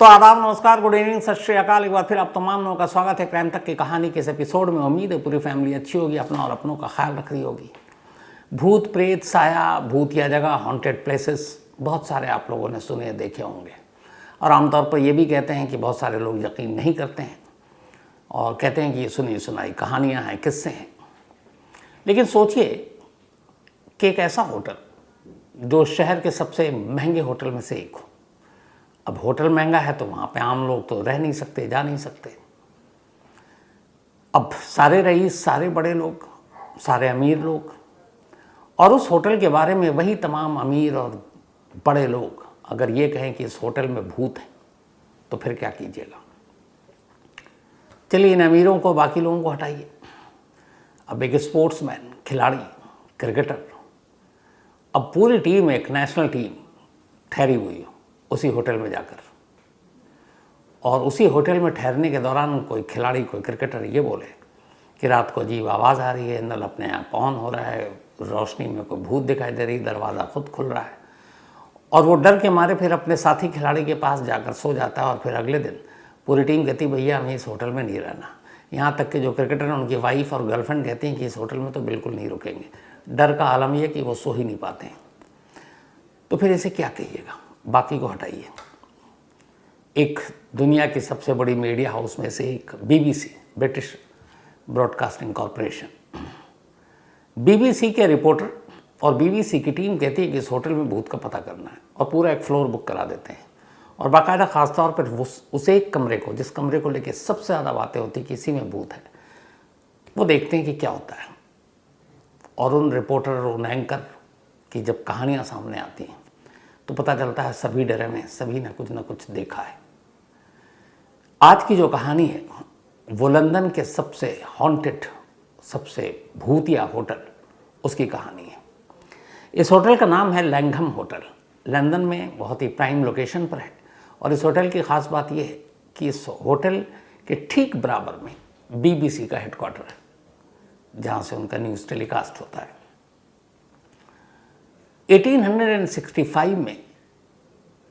तो आदाब, नमस्कार, गुड इवनिंग, सत श्री अकाल। एक बार फिर आप तमाम लोगों का स्वागत है क्राइम तक की कहानी के इस एपिसोड में। उम्मीद है पूरी फैमिली अच्छी होगी, अपना और अपनों का ख्याल रख रही होगी। भूत प्रेत, साया, भूतिया जगह, हॉन्टेड प्लेसेस बहुत सारे आप लोगों ने सुने देखे होंगे। और आमतौर पर यह भी कहते हैं कि बहुत सारे लोग यकीन नहीं करते हैं और कहते हैं कि ये सुनी सुनाई कहानियाँ हैं, किस्से हैं। लेकिन सोचिए कि एक ऐसा होटल जो शहर के सबसे महंगे होटल में से एक हो। अब होटल महंगा है तो वहाँ पे आम लोग तो रह नहीं सकते, जा नहीं सकते। अब सारे रईस, सारे बड़े लोग, सारे अमीर लोग, और उस होटल के बारे में वही तमाम अमीर और बड़े लोग अगर ये कहें कि इस होटल में भूत है तो फिर क्या कीजिएगा। चलिए इन अमीरों को, बाकी लोगों को हटाइए। अब एक स्पोर्ट्समैन, खिलाड़ी, क्रिकेटर, अब पूरी टीम, एक नेशनल टीम ठहरी हुई हो उसी होटल में जाकर, और उसी होटल में ठहरने के दौरान कोई खिलाड़ी, कोई क्रिकेटर ये बोले कि रात को अजीब आवाज़ आ रही है, नल अपने आप ऑन हो रहा है, रोशनी में कोई भूत दिखाई दे रही, दरवाज़ा खुद खुल रहा है, और वो डर के मारे फिर अपने साथी खिलाड़ी के पास जाकर सो जाता है। और फिर अगले दिन पूरी टीम कहती भैया हमें इस होटल में नहीं रहना। यहाँ तक कि जो क्रिकेटर हैं उनकी वाइफ और गर्लफ्रेंड कहती हैं कि इस होटल में तो बिल्कुल नहीं रुकेंगे। डर का आलम यह कि वो सो ही नहीं पाते हैं। तो फिर इसे क्या कहिएगा, बाकी को हटाइए। एक दुनिया की सबसे बड़ी मीडिया हाउस में से एक BBC, British broadcasting corporation, BBC के रिपोर्टर और BBC की टीम कहती है कि इस होटल में भूत का पता करना है, और पूरा एक फ्लोर बुक करा देते हैं। और बाकायदा ख़ासतौर पर उस एक कमरे को, जिस कमरे को लेके सबसे ज़्यादा बातें होती कि इसी में भूत है, वो देखते हैं कि क्या होता है। और उन रिपोर्टर और उन एंकर की जब कहानियाँ सामने आती हैं तो पता चलता है सभी डरे में, सभी ने कुछ ना कुछ देखा है। आज की जो कहानी है वो लंदन के सबसे हॉन्टेड, सबसे भूतिया होटल, उसकी कहानी है। इस होटल का नाम है लैंघम होटल। लंदन में बहुत ही प्राइम लोकेशन पर है। और इस होटल की ख़ास बात यह है कि इस होटल के ठीक बराबर में BBC का हेडक्वार्टर है, जहाँ से उनका न्यूज़ टेलीकास्ट होता है। 1865 में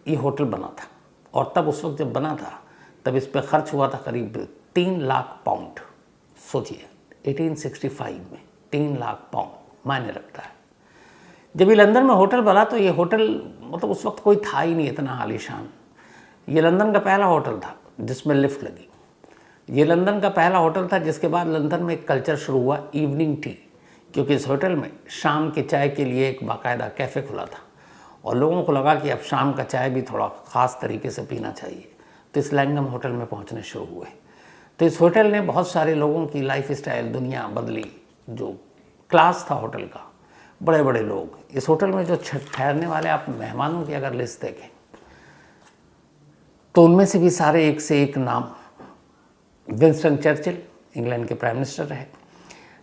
ये होटल बना था, और तब उस वक्त जब बना था तब इस पर खर्च हुआ था करीब 3 लाख पाउंड। सोचिए 1865 में 3 लाख पाउंड मायने रखता है। जब ये लंदन में होटल बना तो ये होटल मतलब उस वक्त कोई था ही नहीं इतना आलीशान। ये लंदन का पहला होटल था जिसमें लिफ्ट लगी। ये लंदन का पहला होटल था जिसके बाद लंदन में एक कल्चर शुरू हुआ, इवनिंग टी, क्योंकि इस होटल में शाम के चाय के लिए एक बाकायदा कैफ़े खुला था, और लोगों को लगा कि अब शाम का चाय भी थोड़ा ख़ास तरीके से पीना चाहिए, तो इस लैंघम होटल में पहुंचने शुरू हुए। तो इस होटल ने बहुत सारे लोगों की लाइफ स्टाइल, दुनिया बदली। जो क्लास था होटल का, बड़े बड़े लोग इस होटल में जो ठहरने वाले, आप मेहमानों की अगर लिस्ट देखें तो उनमें से भी सारे एक से एक नाम। विंस्टन चर्चिल इंग्लैंड के प्राइम मिनिस्टर रहे,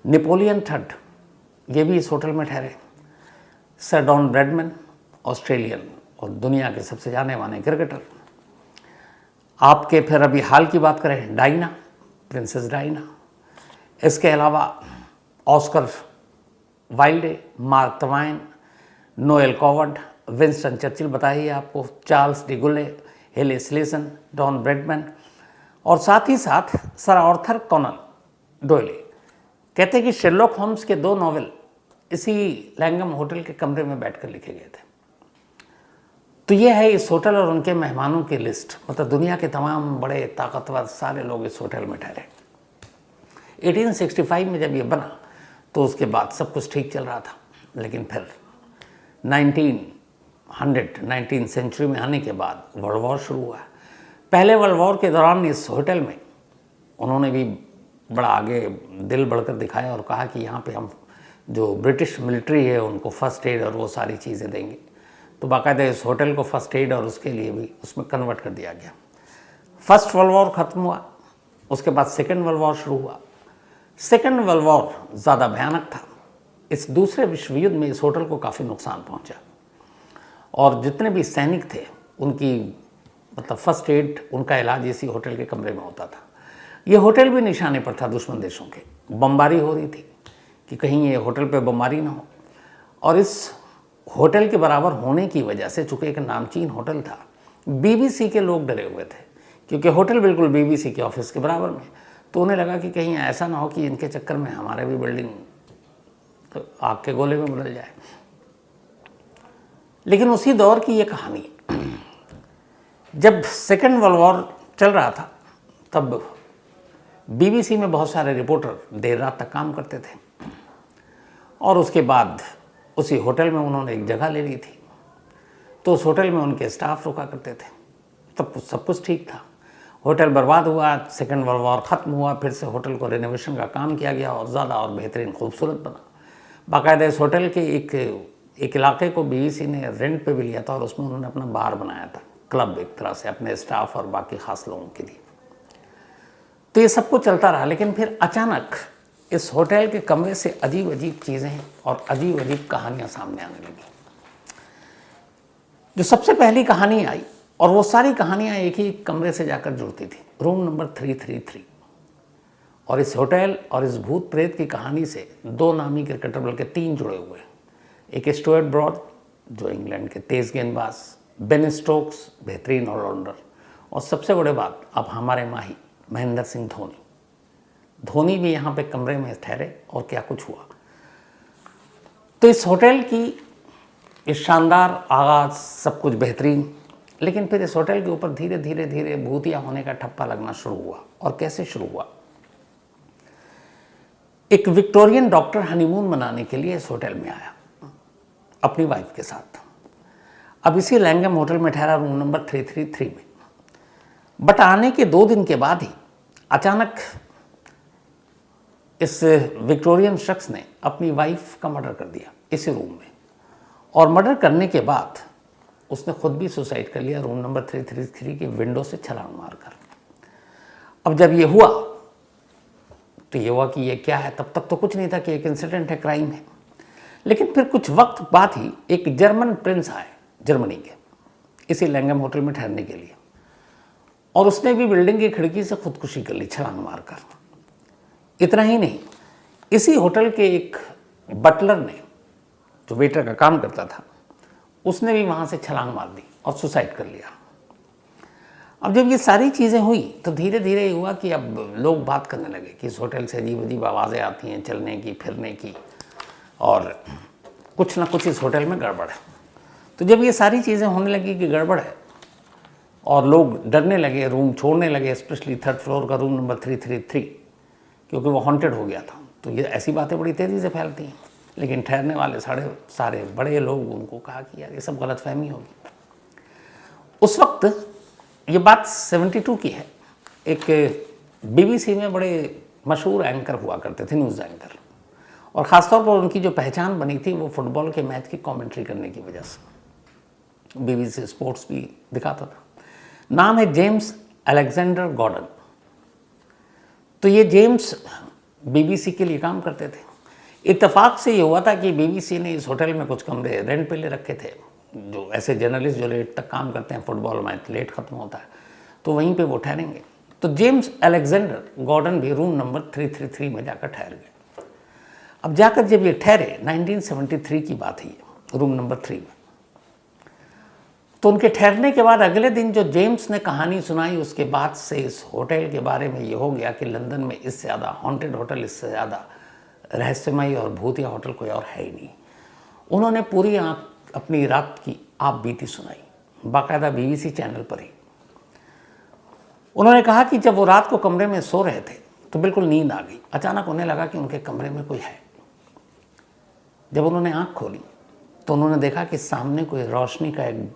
नेपोलियन थर्ड ये भी इस होटल में ठहरे, सर डॉन ब्रैडमैन ऑस्ट्रेलियन और दुनिया के सबसे जाने माने क्रिकेटर। आपके फिर अभी हाल की बात करें, डायना, प्रिंसेस डायना। इसके अलावा Oscar Wilde, Mark Twain, Noel Coward, Winston Churchill बताइए आपको, चार्ल्स डी गुले, हेले स्लेसन, डॉन ब्रैडमैन, और साथ ही साथ सर आर्थर कॉनन डोयले। कहते हैं कि शेरलॉक होम्स के 2 नॉवेल इसी लैंघम होटल के कमरे में बैठकर लिखे गए थे। तो ये है इस होटल और उनके मेहमानों की लिस्ट। मतलब दुनिया के तमाम बड़े ताकतवर सारे लोग इस होटल में ठहरे। 1865 में जब ये बना तो उसके बाद सब कुछ ठीक चल रहा था, लेकिन फिर 19 सेंचुरी में आने के बाद वर्ल्ड वॉर शुरू हुआ। पहले वर्ल्ड वॉर के दौरान इस होटल में उन्होंने भी बड़ा आगे दिल बढ़कर दिखाया और कहा कि यहाँ पे हम जो ब्रिटिश मिलिट्री है उनको फ़र्स्ट एड और वो सारी चीज़ें देंगे। तो बाकायदा इस होटल को फ़र्स्ट एड और उसके लिए भी उसमें कन्वर्ट कर दिया गया। फर्स्ट वर्ल्ड वॉर ख़त्म हुआ, उसके बाद सेकेंड वर्ल्ड वॉर शुरू हुआ। सेकेंड वर्ल्ड वॉर ज़्यादा भयानक था। इस दूसरे विश्व युद्ध में इस होटल को काफ़ी नुकसान पहुँचा, और जितने भी सैनिक थे उनकी मतलब फर्स्ट एड, उनका इलाज इसी होटल के कमरे में होता था। ये होटल भी निशाने पर था दुश्मन देशों के। बमबारी हो रही थी कि कहीं ये होटल पे बमबारी ना हो, और इस होटल के बराबर होने की वजह से, चूँकि एक नामचीन होटल था, बीबीसी के लोग डरे हुए थे, क्योंकि होटल बिल्कुल बीबीसी के ऑफिस के बराबर में। तो उन्हें लगा कि कहीं ऐसा ना हो कि इनके चक्कर में हमारे भी बिल्डिंग तो आग के गोले में बदल जाए। लेकिन उसी दौर की ये कहानी, जब सेकेंड वर्ल्ड वॉर चल रहा था तब बीबीसी में बहुत सारे रिपोर्टर देर रात तक काम करते थे, और उसके बाद उसी होटल में उन्होंने एक जगह ले ली थी। तो उस होटल में उनके स्टाफ रुका करते थे। तब सब कुछ ठीक था। होटल बर्बाद हुआ, सेकेंड वर्ल्ड वॉर ख़त्म हुआ, फिर से होटल को रेनोवेशन का काम किया गया और ज़्यादा और बेहतरीन खूबसूरत बना। बाकायदा इस होटल के एक इलाके को बीबीसी ने रेंट पे भी लिया था और उसमें उन्होंने अपना बार बनाया था, क्लब एक तरह से अपने स्टाफ और बाकी ख़ास लोगों के लिए। तो ये सब कुछ चलता रहा, लेकिन फिर अचानक इस होटल के कमरे से अजीब अजीब चीज़ें और अजीब अजीब कहानियाँ सामने आने लगी। जो सबसे पहली कहानी आई, और वो सारी कहानियाँ एक ही कमरे से जाकर जुड़ती थी, रूम नंबर 333। और इस होटल और इस भूत प्रेत की कहानी से दो नामी क्रिकेटर बल्कि तीन जुड़े हुए हैं। एक स्टुअर्ट ब्रॉड जो इंग्लैंड के तेज़ गेंदबाज, बेन स्टोक्स बेहतरीन ऑलराउंडर, और सबसे बड़े बात अब हमारे माही महेंद्र सिंह धोनी। धोनी भी यहाँ पे कमरे में ठहरे और क्या कुछ हुआ। तो इस होटल की इस शानदार आगाज़, सब कुछ बेहतरीन, लेकिन फिर इस होटल के ऊपर धीरे धीरे धीरे भूतिया होने का ठप्पा लगना शुरू हुआ। और कैसे शुरू हुआ? एक विक्टोरियन डॉक्टर हनीमून मनाने के लिए इस होटल में आया अपनी वाइफ के साथ। अब इसी लैंगम होटल में ठहरा, रूम नंबर 333 में। बट आने के 2 दिन के बाद ही अचानक इस विक्टोरियन शख्स ने अपनी वाइफ का मर्डर कर दिया इसी रूम में, और मर्डर करने के बाद उसने खुद भी सुसाइड कर लिया रूम नंबर 333 की विंडो से छलांग मारकर। अब जब ये हुआ तो ये हुआ कि ये क्या है, तब तक तो कुछ नहीं था कि एक इंसिडेंट है, क्राइम है। लेकिन फिर कुछ वक्त बाद ही एक जर्मन प्रिंस आए जर्मनी के इसी लैंगम होटल में ठहरने के लिए, और उसने भी बिल्डिंग की खिड़की से खुदकुशी कर ली छलांग मारकर। इतना ही नहीं, इसी होटल के एक बटलर ने, जो वेटर का काम करता था, उसने भी वहाँ से छलांग मार दी और सुसाइड कर लिया। अब जब ये सारी चीज़ें हुई तो धीरे धीरे हुआ कि अब लोग बात करने लगे कि इस होटल से अजीब अजीब आवाज़ें आती हैं, चलने की, फिरने की, और कुछ ना कुछ इस होटल में गड़बड़ है। तो जब ये सारी चीज़ें होने लगी कि गड़बड़ है और लोग डरने लगे, रूम छोड़ने लगे, स्पेशली 3rd फ्लोर का रूम नंबर 333, क्योंकि वो हॉन्टेड हो गया था। तो ये ऐसी बातें बड़ी तेज़ी से फैलती हैं, लेकिन ठहरने वाले सारे बड़े लोग उनको कहा कि यार ये सब गलतफहमी होगी। उस वक्त ये बात 72 की है। एक बीबीसी में बड़े मशहूर एंकर हुआ करते थे, न्यूज़ एंकर, और ख़ासतौर पर उनकी जो पहचान बनी थी वो फुटबॉल के मैच की कमेंट्री करने की वजह से। बीबीसी स्पोर्ट्स भी दिखाता था। नाम है जेम्स अलेक्जेंडर गॉर्डन। तो ये जेम्स बीबीसी के लिए काम करते थे। इत्तेफाक से ये हुआ था कि बीबीसी ने इस होटल में कुछ कमरे रेंट पे ले रखे थे, जो ऐसे जर्नलिस्ट जो लेट तक काम करते हैं, फुटबॉल मैच लेट ख़त्म होता है तो वहीं पे वो ठहरेंगे। तो जेम्स अलेक्जेंडर गॉर्डन भी रूम नंबर 333 में जाकर ठहर गए। अब जाकर जब ये ठहरे, 1973 की बात है, रूम नंबर 3 में, तो उनके ठहरने के बाद अगले दिन जो जेम्स ने कहानी सुनाई, उसके बाद से इस होटल के बारे में ये हो गया कि लंदन में इससे ज़्यादा हॉन्टेड होटल, इससे ज़्यादा रहस्यमयी और भूतिया होटल कोई और है ही नहीं। उन्होंने पूरी अपनी रात की आप बीती सुनाई, बाकायदा बीबीसी चैनल पर ही। उन्होंने कहा कि जब वो रात को कमरे में सो रहे थे तो बिल्कुल नींद आ गई। अचानक उन्हें लगा कि उनके कमरे में कोई है। जब उन्होंने आँख खोली तो उन्होंने देखा कि सामने कोई रोशनी का एक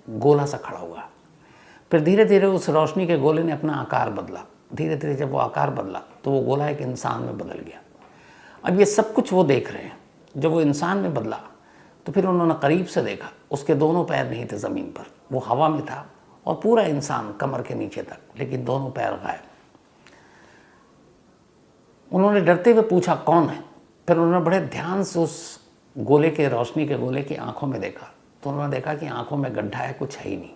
गोला सा खड़ा हुआ। फिर धीरे धीरे उस रोशनी के गोले ने अपना आकार बदला। धीरे धीरे जब वो आकार बदला तो वो गोला एक इंसान में बदल गया। अब ये सब कुछ वो देख रहे हैं। जब वो इंसान में बदला तो फिर उन्होंने करीब से देखा, उसके दोनों पैर नहीं थे ज़मीन पर, वो हवा में था, और पूरा इंसान कमर के नीचे तक, लेकिन दोनों पैर गायब। उन्होंने डरते हुए पूछा कौन है। फिर उन्होंने बड़े ध्यान से उस गोले के, रोशनी के गोले की आंखों में देखा, तो उन्होंने देखा कि आंखों में गड्ढा है, कुछ है ही नहीं।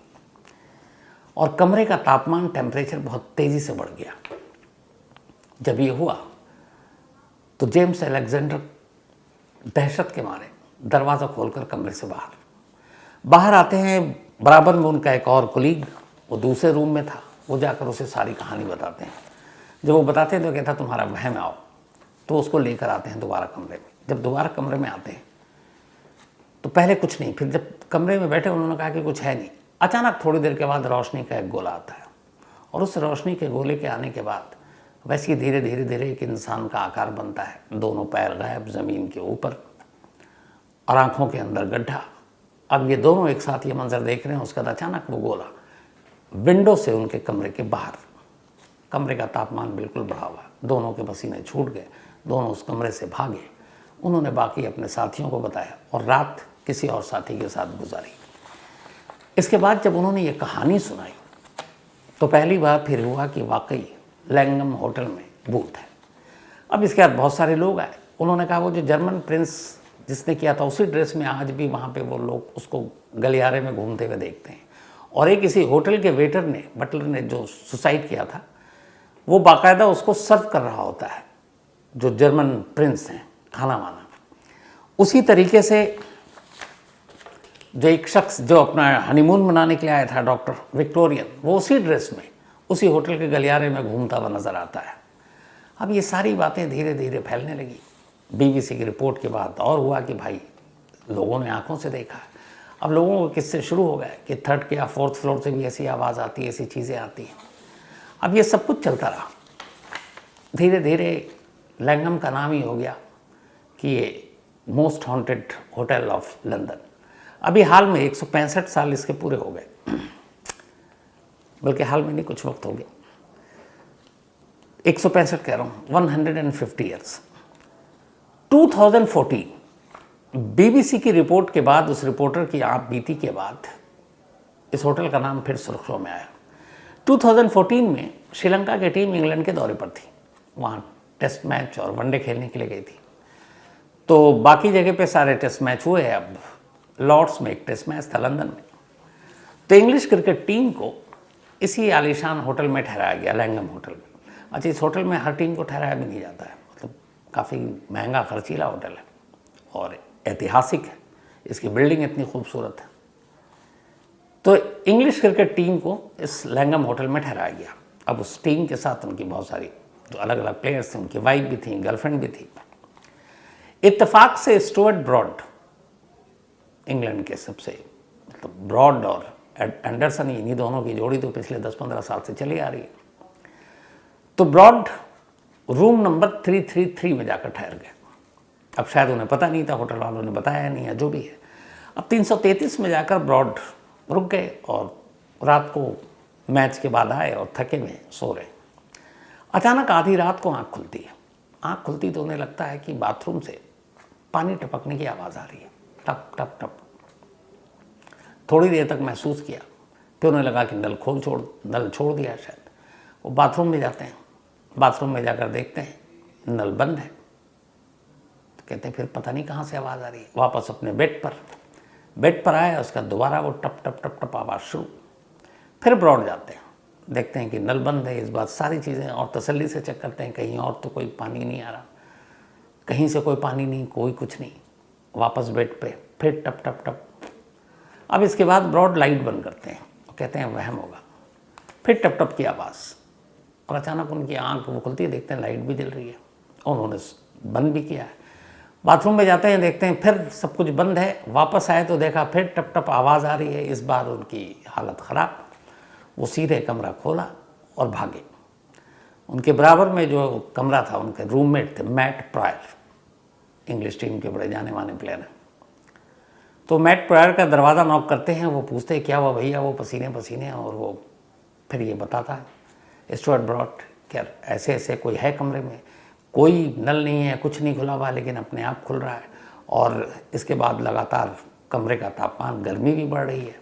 और कमरे का तापमान, टेम्परेचर बहुत तेज़ी से बढ़ गया। जब ये हुआ तो जेम्स अलेक्जेंडर दहशत के मारे दरवाज़ा खोलकर कमरे से बाहर आते हैं। बराबर में उनका एक और कोलीग वो दूसरे रूम में था, वो जाकर उसे सारी कहानी बताते हैं। जब वो बताते हैं तो कहता तुम्हारा वहम आओ, तो उसको लेकर आते हैं दोबारा कमरे में। जब दोबारा कमरे में आते हैं तो पहले कुछ नहीं, फिर जब कमरे में बैठे उन्होंने कहा कि कुछ है नहीं। अचानक थोड़ी देर के बाद रोशनी का एक गोला आता है, और उस रोशनी के गोले के आने के बाद वैसे ही धीरे धीरे धीरे एक इंसान का आकार बनता है, दोनों पैर गायब ज़मीन के ऊपर और आंखों के अंदर गड्ढा। अब ये दोनों एक साथ ये मंजर देख रहे हैं, उसके बाद अचानक वो गोला विंडो से उनके कमरे के बाहर, कमरे का तापमान बिल्कुल बढ़ा हुआ, दोनों के पसीने छूट गए, दोनों उस कमरे से भागे। उन्होंने बाकी अपने साथियों को बताया और रात किसी और साथी के साथ गुजारी। इसके बाद जब उन्होंने ये कहानी सुनाई तो पहली बार फिर हुआ कि वाकई लैंगम होटल में भूत है। अब इसके बाद बहुत सारे लोग आए, उन्होंने कहा वो जो जर्मन प्रिंस जिसने किया था उसी ड्रेस में आज भी वहाँ पे वो लोग उसको गलियारे में घूमते हुए देखते हैं। और एक किसी होटल के वेटर ने, बटलर ने जो सुसाइड किया था, वो बाकायदा उसको सर्व कर रहा होता है, जो जर्मन प्रिंस हैं, खाना वाना। उसी तरीके से जो एक शख्स जो अपना हनीमून मनाने के लिए आया था, डॉक्टर विक्टोरियन, वो उसी ड्रेस में उसी होटल के गलियारे में घूमता हुआ नज़र आता है। अब ये सारी बातें धीरे धीरे फैलने लगी। बीबीसी की रिपोर्ट के बाद और हुआ कि भाई लोगों ने आंखों से देखा। अब लोगों को किससे शुरू हो गया कि थर्ड के या फोर्थ फ्लोर से भी ऐसी आवाज़ आती है, ऐसी चीज़ें आती हैं। अब ये सब कुछ चलता रहा, धीरे धीरे लैंगम का नाम ही हो गया कि ये most haunted hotel of London. अभी हाल में 165 साल इसके पूरे हो गए, बल्कि हाल में नहीं, कुछ वक्त हो गया, 165 कह रहा हूँ, 150 ईयर्स। 2014 बीबीसी की रिपोर्ट के बाद, उस रिपोर्टर की आप बीती के बाद इस होटल का नाम फिर सुर्खियों में आया। 2014 में श्रीलंका की टीम इंग्लैंड के दौरे पर थी, वहाँ टेस्ट मैच और वनडे खेलने के लिए गई थी। तो बाकी जगह पे सारे टेस्ट मैच हुए, अब लॉर्ड्स में एक टेस्ट मैच था लंदन में। तो इंग्लिश क्रिकेट टीम को इसी आलीशान होटल में ठहराया गया, लैंगम होटल में। अच्छा, इस होटल में हर टीम को ठहराया भी नहीं जाता है, मतलब काफ़ी महंगा खर्चीला होटल है और ऐतिहासिक है, इसकी बिल्डिंग इतनी खूबसूरत है। तो इंग्लिश क्रिकेट टीम को इस लैंगम होटल में ठहराया गया। अब उस टीम के साथ उनकी बहुत सारी जो अलग अलग प्लेयर्स थे, उनकी वाइफ भी थी, गर्लफ्रेंड भी थी। इत्तेफाक से स्टुअर्ट ब्रॉड, इंग्लैंड के सबसे, मतलब ब्रॉड और एंडरसन, इन्हीं दोनों की जोड़ी तो पिछले 10-15 साल से चली आ रही है। तो ब्रॉड रूम नंबर 333 में जाकर ठहर गए। अब शायद उन्हें पता नहीं था, होटल वालों ने बताया नहीं है, जो भी है। अब 333 में जाकर ब्रॉड रुक गए और रात को मैच के बाद आए और थके में सो रहे। अचानक आधी रात को आँख खुलती है। आँख खुलती तो उन्हें लगता है कि बाथरूम से पानी टपकने की आवाज़ आ रही है, टप टप टप। थोड़ी देर तक महसूस किया, फिर उन्हें लगा कि नल छोड़ दिया शायद। वो बाथरूम में जाते हैं, बाथरूम में जाकर देखते हैं नल बंद है। तो कहते हैं फिर पता नहीं कहाँ से आवाज़ आ रही है। वापस अपने बेड पर आया, उसका दोबारा वो टप टप टप टप आवाज़ शुरू। फिर ब्रॉड जाते हैं, देखते हैं कि नल बंद है। इस बात सारी चीज़ें और तसल्ली से चेक करते हैं, कहीं और तो कोई पानी नहीं आ रहा, कहीं से कोई पानी नहीं, कोई कुछ नहीं। वापस बेड पे फिर टप टप टप। अब इसके बाद ब्रॉड लाइट बंद करते हैं, कहते हैं वहम होगा। फिर टप टप की आवाज़, और अचानक उनकी आंख वो खुलती है, देखते हैं लाइट भी जल रही है, उन्होंने बंद भी किया है। बाथरूम में जाते हैं, देखते हैं फिर सब कुछ बंद है। वापस आए तो देखा फिर टप टप आवाज़ आ रही है। इस बार उनकी हालत ख़राब, वो सीधे कमरा खोला और भागे। उनके बराबर में जो कमरा था, उनके रूममेट थे मैट प्रायर, इंग्लिश टीम के बड़े जाने माने प्लेयर हैं। तो मैट प्रायर का दरवाज़ा नॉक करते हैं, वो पूछते हैं क्या हुआ भैया, वो पसीने हैं, और वो फिर ये बताता है स्टुअर्ट ब्रॉड क्या ऐसे ऐसे कोई है कमरे में, कोई नल नहीं है, कुछ नहीं खुला हुआ, लेकिन अपने आप खुल रहा है। और इसके बाद लगातार कमरे का तापमान, गर्मी भी बढ़ रही है,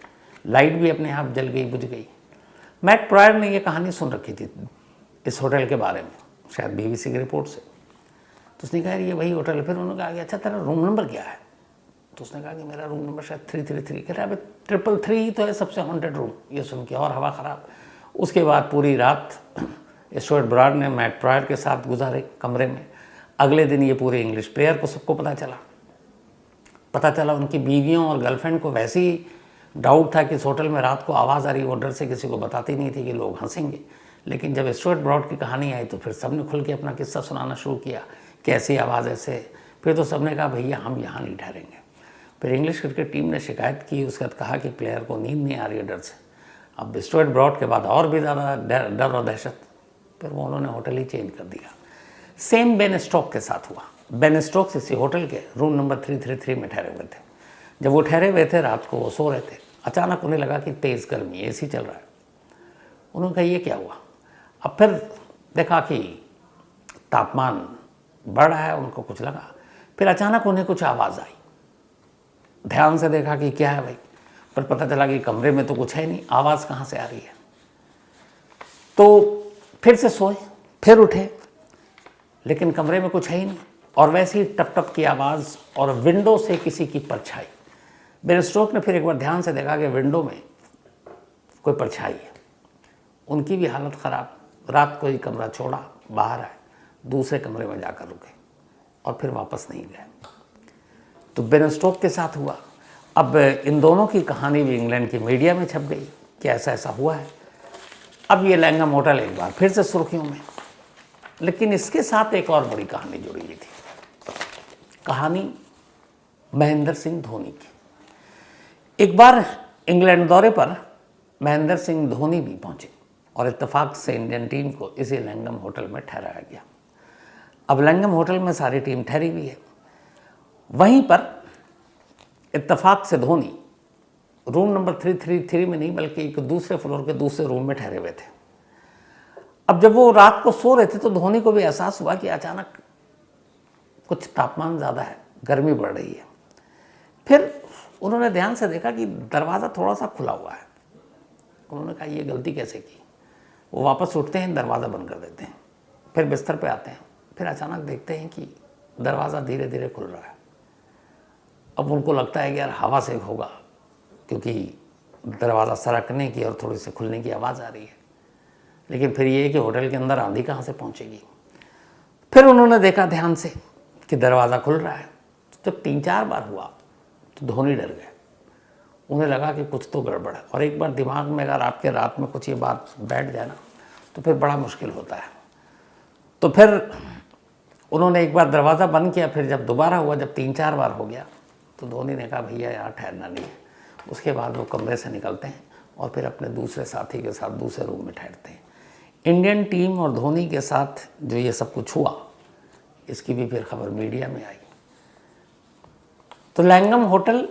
लाइट भी अपने आप जल गई, बुझ गई। मैट प्रायर ने ये कहानी सुन रखी थी इस होटल के बारे में, शायद बीबीसी की रिपोर्ट से। तो उसने कहा ये वही होटल है। फिर उन्होंने कहा कि अच्छा तेरा रूम नंबर क्या है? तो उसने कहा कि मेरा रूम नंबर शायद 333। कह रहा है 333 तो है सबसे हॉन्टेड रूम। ये सुन के और हवा ख़राब। उसके बाद पूरी रात स्टुअर्ट ब्रॉड ने मैट प्रायर के साथ गुजारे कमरे में। अगले दिन ये पूरे इंग्लिश प्लेयर को सबको पता चला। उनकी बीवियों और गर्लफ्रेंड को वैसे ही डाउट था कि इस होटल में रात को आवाज़ आ रही, वो डर से किसी को बताती नहीं थी कि लोग हंसेंगे। लेकिन जब स्टुअर्ट ब्रॉड की कहानी आई तो फिर सबने खुल के अपना किस्सा सुनाना शुरू किया, कैसी आवाज़ ऐसे। फिर तो सबने कहा भैया हम यहाँ नहीं ठहरेंगे। फिर इंग्लिश क्रिकेट टीम ने शिकायत की, उसके बाद कहा कि प्लेयर को नींद नहीं आ रही है डर से। अब स्टुअर्ट ब्रॉड के बाद और भी ज़्यादा डर और दहशत, फिर वो उन्होंने होटल ही चेंज कर दिया। सेम बेन स्टोक्स के साथ हुआ। बेन स्टोक्स इसी होटल के रूम नंबर 333 में ठहरे हुए थे। जब वो ठहरे हुए थे, रात को वो सो रहे थे, अचानक उन्हें लगा कि तेज़ गर्मी, एसी चल रहा है। उन्होंने कहा ये क्या हुआ। अब फिर देखा कि तापमान बढ़ रहा है, उनको कुछ लगा। फिर अचानक उन्हें कुछ आवाज़ आई, ध्यान से देखा कि क्या है भाई, पर पता चला कि कमरे में तो कुछ है नहीं, आवाज़ कहाँ से आ रही है। तो फिर से सोए, फिर उठे, लेकिन कमरे में कुछ है ही नहीं, और वैसे ही टप टप की आवाज़ और विंडो से किसी की परछाई। बेन स्टोक्स ने फिर एक बार ध्यान से देखा कि विंडो में कोई परछाई है। उनकी भी हालत ख़राब। रात को ही कमरा छोड़ा, बाहर आए, दूसरे कमरे में जाकर रुके और फिर वापस नहीं गए। तो बेन स्टोक्स के साथ हुआ। अब इन दोनों की कहानी भी इंग्लैंड की मीडिया में छप गई कि ऐसा ऐसा हुआ है। अब ये लैंगम होटल एक बार फिर से सुर्खियों में। लेकिन इसके साथ एक और बड़ी कहानी जुड़ी हुई थी, कहानी महेंद्र सिंह धोनी की। एक बार इंग्लैंड दौरे पर महेंद्र सिंह धोनी भी पहुंचे और इत्तेफाक से इंडियन टीम को इसी लैंगम होटल में ठहराया गया। अब लैंगम होटल में सारी टीम ठहरी हुई है। वहीं पर इत्तेफाक से धोनी रूम नंबर 333 में नहीं बल्कि एक दूसरे फ्लोर के दूसरे रूम में ठहरे हुए थे। अब जब वो रात को सो रहे थे तो धोनी को भी एहसास हुआ कि अचानक कुछ तापमान ज़्यादा है, गर्मी बढ़ रही है। फिर उन्होंने ध्यान से देखा कि दरवाज़ा थोड़ा सा खुला हुआ है। उन्होंने कहा ये गलती कैसे की। वो वापस उठते हैं, दरवाज़ा बंद कर देते हैं, फिर बिस्तर पे आते हैं, फिर अचानक देखते हैं कि दरवाज़ा धीरे धीरे खुल रहा है। अब उनको लगता है कि यार हवा से होगा, क्योंकि दरवाज़ा सरकने की और थोड़ी सी खुलने की आवाज़ आ रही है। लेकिन फिर ये है कि होटल के अंदर आंधी कहाँ से पहुँचेगी। फिर उन्होंने देखा ध्यान से कि दरवाज़ा खुल रहा है। तो जब 3-4 बार हुआ तो धोनी डर गए। उन्हें लगा कि कुछ तो गड़बड़ है, और एक बार दिमाग में अगर आपके रात में कुछ ये बात बैठ जाए ना तो फिर बड़ा मुश्किल होता है। तो फिर उन्होंने एक बार दरवाज़ा बंद किया। फिर जब दोबारा हुआ, जब 3-4 बार हो गया, तो धोनी ने कहा भैया यहाँ ठहरना नहीं है। उसके बाद वो कमरे से निकलते हैं और फिर अपने दूसरे साथी के साथ दूसरे रूम में ठहरते हैं। इंडियन टीम और धोनी के साथ जो ये सब कुछ हुआ, इसकी भी फिर खबर मीडिया में आई। तो लैंगम होटल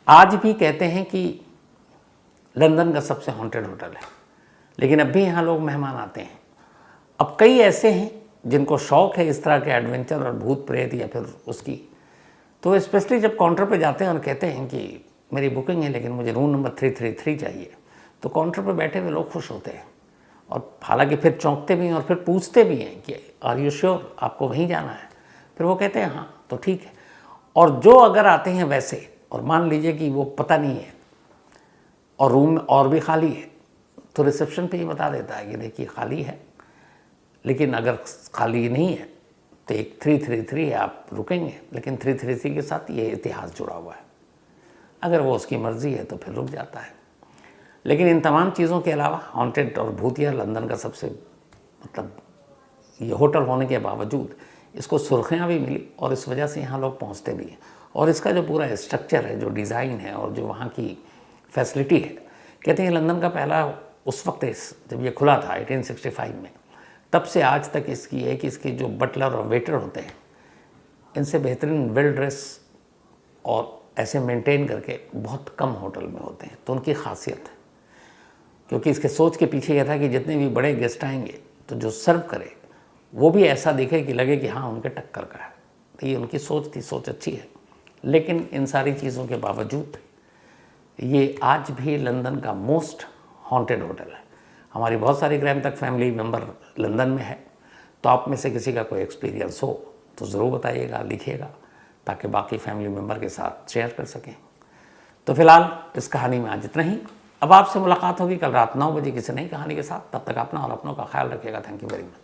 आज भी कहते हैं कि लंदन का सबसे हॉन्टेड होटल है, लेकिन अब भी यहाँ लोग मेहमान आते हैं। अब कई ऐसे हैं जिनको शौक़ है इस तरह के एडवेंचर और भूत प्रेत या फिर उसकी, तो स्पेशली जब काउंटर पे जाते हैं और कहते हैं कि मेरी बुकिंग है लेकिन मुझे रूम नंबर 333 चाहिए, तो काउंटर पे बैठे हुए लोग खुश होते हैं। और हालांकि फिर चौंकते भी हैं और फिर पूछते भी हैं कि आर यू श्योर, आपको वहीं जाना है। फिर वो कहते हैं हाँ तो ठीक है। और जो अगर आते हैं वैसे, और मान लीजिए कि वो पता नहीं है और रूम और भी खाली है, तो रिसेप्शन पे ही बता देता है कि देखिए खाली है, लेकिन अगर खाली नहीं है तो एक 333 है, आप रुकेंगे, लेकिन 333 के साथ ये इतिहास जुड़ा हुआ है। अगर वो उसकी मर्ज़ी है तो फिर रुक जाता है। लेकिन इन तमाम चीज़ों के अलावा हॉन्टेड और भूतिया लंदन का सबसे ये होटल होने के बावजूद इसको सुर्खियाँ भी मिली, और इस वजह से यहाँ लोग पहुँचते भी हैं। और इसका जो पूरा स्ट्रक्चर है, जो डिज़ाइन है और जो वहाँ की फैसिलिटी है, कहते हैं लंदन का पहला उस वक्त जब ये खुला था 1865 में, तब से आज तक इसकी है कि इसके जो बटलर और वेटर होते हैं, इनसे बेहतरीन वेल ड्रेस और ऐसे मेंटेन करके बहुत कम होटल में होते हैं। तो उनकी खासियत है, क्योंकि इसके सोच के पीछे यह था कि जितने भी बड़े गेस्ट आएंगे तो जो सर्व करे वो भी ऐसा दिखे कि लगे कि हाँ उनके टक्कर का है। तो ये उनकी सोच थी, सोच अच्छी है। लेकिन इन सारी चीज़ों के बावजूद ये आज भी लंदन का मोस्ट हॉन्टेड होटल है। हमारी बहुत सारी क्राइम तक फैमिली मेम्बर लंदन में है, तो आप में से किसी का कोई एक्सपीरियंस हो तो ज़रूर बताइएगा, लिखिएगा, ताकि बाकी फैमिली मेम्बर के साथ शेयर कर सकें। तो फिलहाल इस कहानी में आज इतना ही। अब आपसे मुलाकात होगी कल रात 9 बजे किसी नई कहानी के साथ। तब तक अपना और अपनों का ख्याल रखिएगा। Thank you very much.